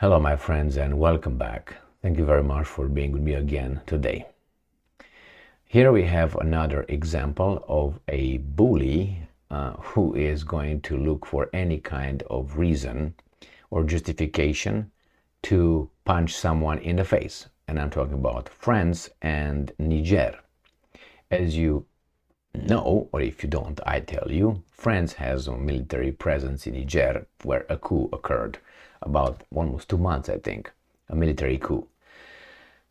Hello, my friends, and welcome back. Thank you very much for being with me again today. Here we have another example of a bully who is going to look for any kind of reason or justification to punch someone in the face. And I'm talking about France and Niger. As you know, or if you don't, I tell you, France has a military presence in Niger where a coup occurred about almost 2 months, I think, a military coup.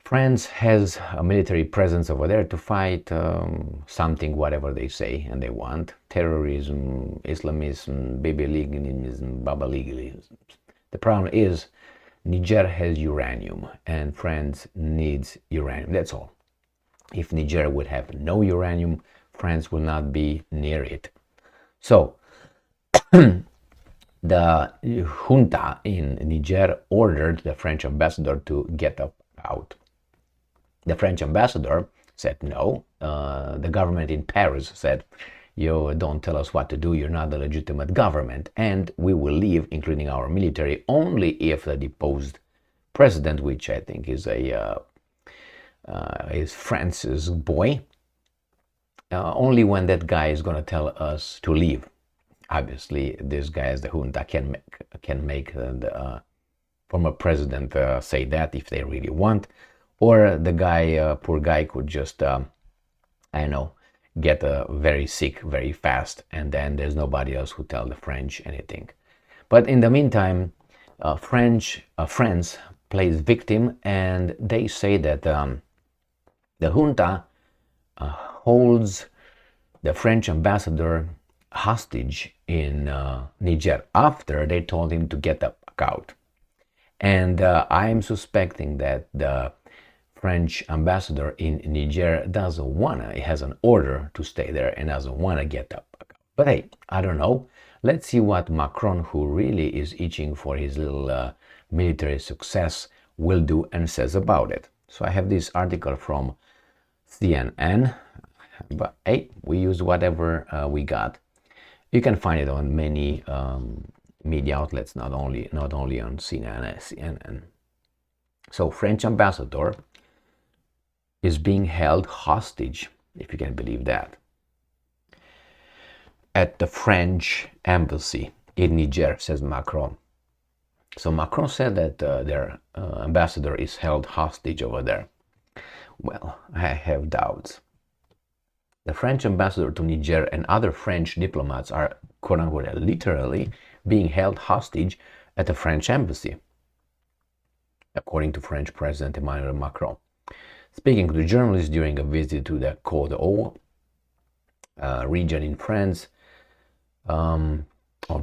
France has a military presence over there to fight something, whatever they say and they want, terrorism, Islamism, baby-legalism, baba-legalism. The problem is Niger has uranium and France needs uranium, that's all. If Niger would have no uranium, France will not be near it. So the junta in Niger ordered the French ambassador to get out. The French ambassador said no. The government in Paris said, you don't tell us what to do, you're not the legitimate government, and we will leave, including our military, only if the deposed president, which I think is France's boy, only when that guy is going to tell us to leave. Obviously, this guy, as the junta, can make the former president say that if they really want, or the guy, poor guy, could just, I know, get very sick very fast, and then there's nobody else who tell the French anything. But in the meantime, France plays victim, and they say that the junta holds the French ambassador hostage in Niger after they told him to get the fuck out. And I'm suspecting that the French ambassador in Niger doesn't wanna, he has an order to stay there and doesn't wanna get the fuck out. But hey, I don't know. Let's see what Macron, who really is itching for his little military success, will do and says about it. So I have this article from CNN, but hey, we use whatever we got. You can find it on many media outlets, not only on CNN. So French ambassador is being held hostage, if you can believe that, at the French embassy in Niger, says Macron. So Macron said that their ambassador is held hostage over there. Well, I have doubts. The French ambassador to Niger and other French diplomats are, quote-unquote, literally being held hostage at the French embassy, according to French President Emmanuel Macron. Speaking to journalists during a visit to the Côte d'Or region in France on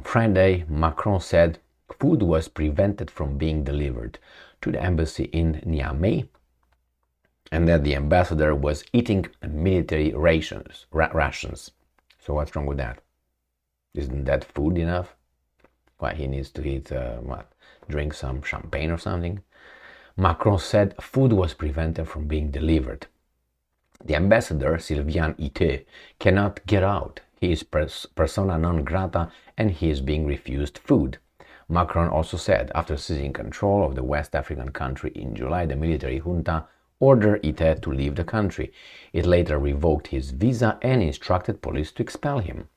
Friday, Macron said food was prevented from being delivered to the embassy in Niamey, and that the ambassador was eating military rations. So what's wrong with that? Isn't that food enough? Why he needs to eat, drink some champagne or something? Macron said food was prevented from being delivered. The ambassador, Sylvain Ité, cannot get out. He is persona non grata and he is being refused food. Macron also said after seizing control of the West African country in July, the military junta ordered Ité to leave the country. It later revoked his visa and instructed police to expel him.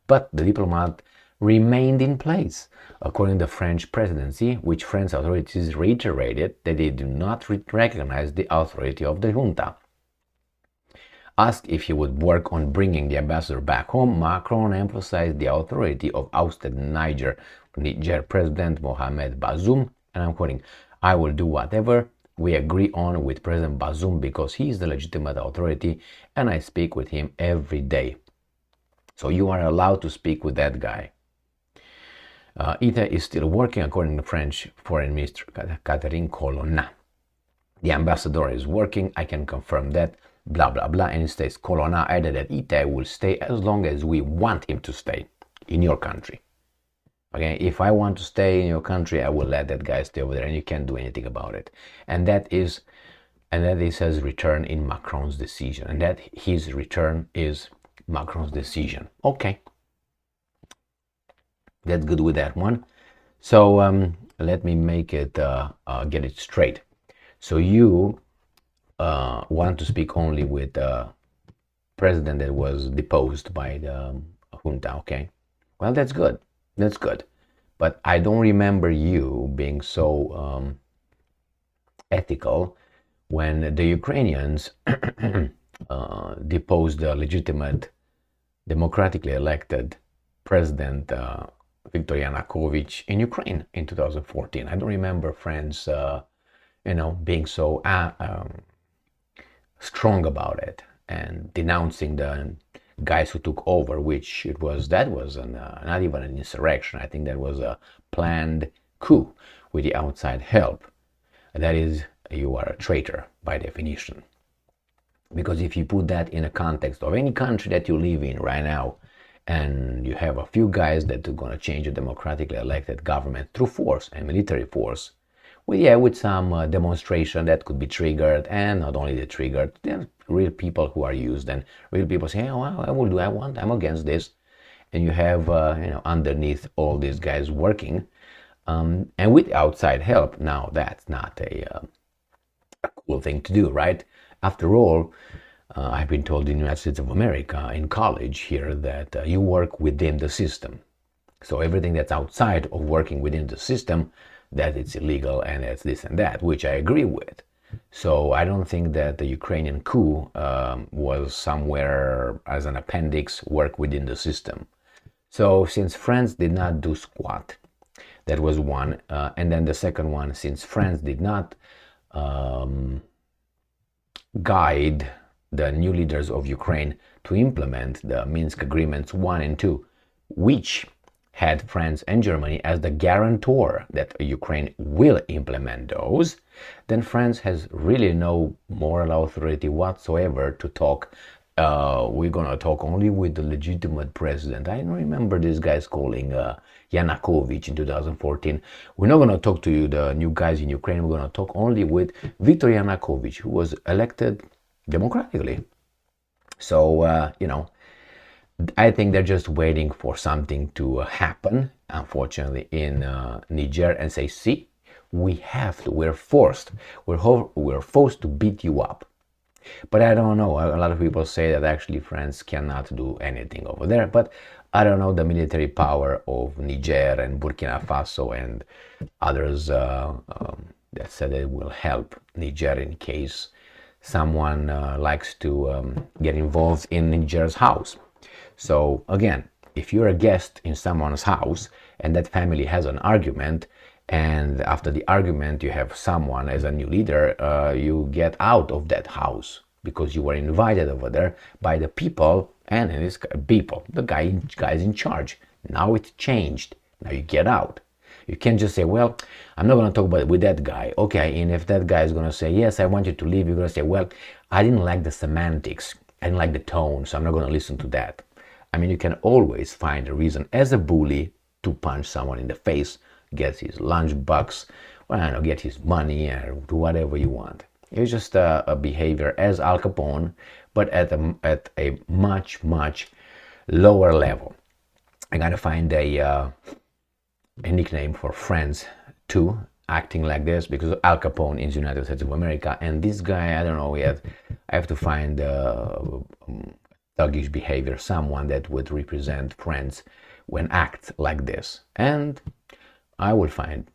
But the diplomat remained in place, according to the French presidency, which French authorities reiterated that they do not recognize the authority of the junta. Asked if he would work on bringing the ambassador back home, Macron emphasized the authority of ousted Niger President Mohamed Bazoum, and I'm quoting, "I will do whatever we agree on with President Bazoum because he is the legitimate authority and I speak with him every day." So you are allowed to speak with that guy. Ité is still working, according to French Foreign Minister Catherine Colonna. The ambassador is working, I can confirm that, blah, blah, blah. And it states, Colonna added that Ité will stay as long as we want him to stay in your country. Okay, if I want to stay in your country, I will let that guy stay over there and you can't do anything about it. And that is his return in Macron's decision. And that his return is Macron's decision. Okay. That's good with that one. So let me make it get it straight. So you want to speak only with the president that was deposed by the junta, okay? Well, that's good. That's good. But I don't remember you being so ethical when the Ukrainians deposed the legitimate, democratically elected president Viktor Yanukovych in Ukraine in 2014. I don't remember France, being so strong about it and denouncing the guys who took over, which that was not even an insurrection. I think that was a planned coup with the outside help. That is, you are a traitor by definition. Because if you put that in a context of any country that you live in right now, and you have a few guys that are going to change a democratically elected government through force and military force, with some demonstration that could be triggered, and not only the triggered, there are real people who are used, and real people say, oh, well, I will do, I'm against this, and you have, underneath all these guys working, and with outside help. Now that's not a cool thing to do, right? After all, I've been told in the United States of America, in college here, that you work within the system. So everything that's outside of working within the system, that it's illegal and it's this and that, which I agree with. So I don't think that the Ukrainian coup was somewhere as an appendix, work within the system. So since France did not do squat, that was one. And then the second one, since France did not guide the new leaders of Ukraine to implement the Minsk Agreements 1 and 2, which had France and Germany as the guarantor that Ukraine will implement those, then France has really no moral authority whatsoever to talk. We're going to talk only with the legitimate president. I remember these guys calling Yanukovych in 2014. We're not going to talk to you, the new guys in Ukraine. We're going to talk only with Viktor Yanukovych, who was elected democratically. So, I think they're just waiting for something to happen, unfortunately, in Niger, and say, see, we have to, we're forced to beat you up. But I don't know, a lot of people say that actually France cannot do anything over there, but I don't know the military power of Niger and Burkina Faso and others that said it will help Niger in case someone likes to get involved in Niger's house. So again, if you're a guest in someone's house and that family has an argument, and after the argument you have someone as a new leader, you get out of that house because you were invited over there by the people, and in this people, the guys in charge. Now it's changed. Now you get out. You can't just say, well, I'm not going to talk about it with that guy. Okay, and if that guy is going to say, yes, I want you to leave, you're going to say, well, I didn't like the semantics. I didn't like the tone, so I'm not going to listen to that. I mean, you can always find a reason as a bully to punch someone in the face, get his lunchbox, get his money, or do whatever you want. It's just a behavior as Al Capone, but at a much, much lower level. I gotta find a nickname for friends too, acting like this, because Al Capone is United States of America, and this guy, I don't know yet. I have to find thuggish behavior, someone that would represent friends when act like this, and I will find.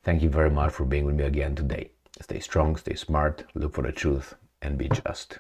Thank you very much for being with me again today. Stay strong, stay smart, look for the truth, and be just.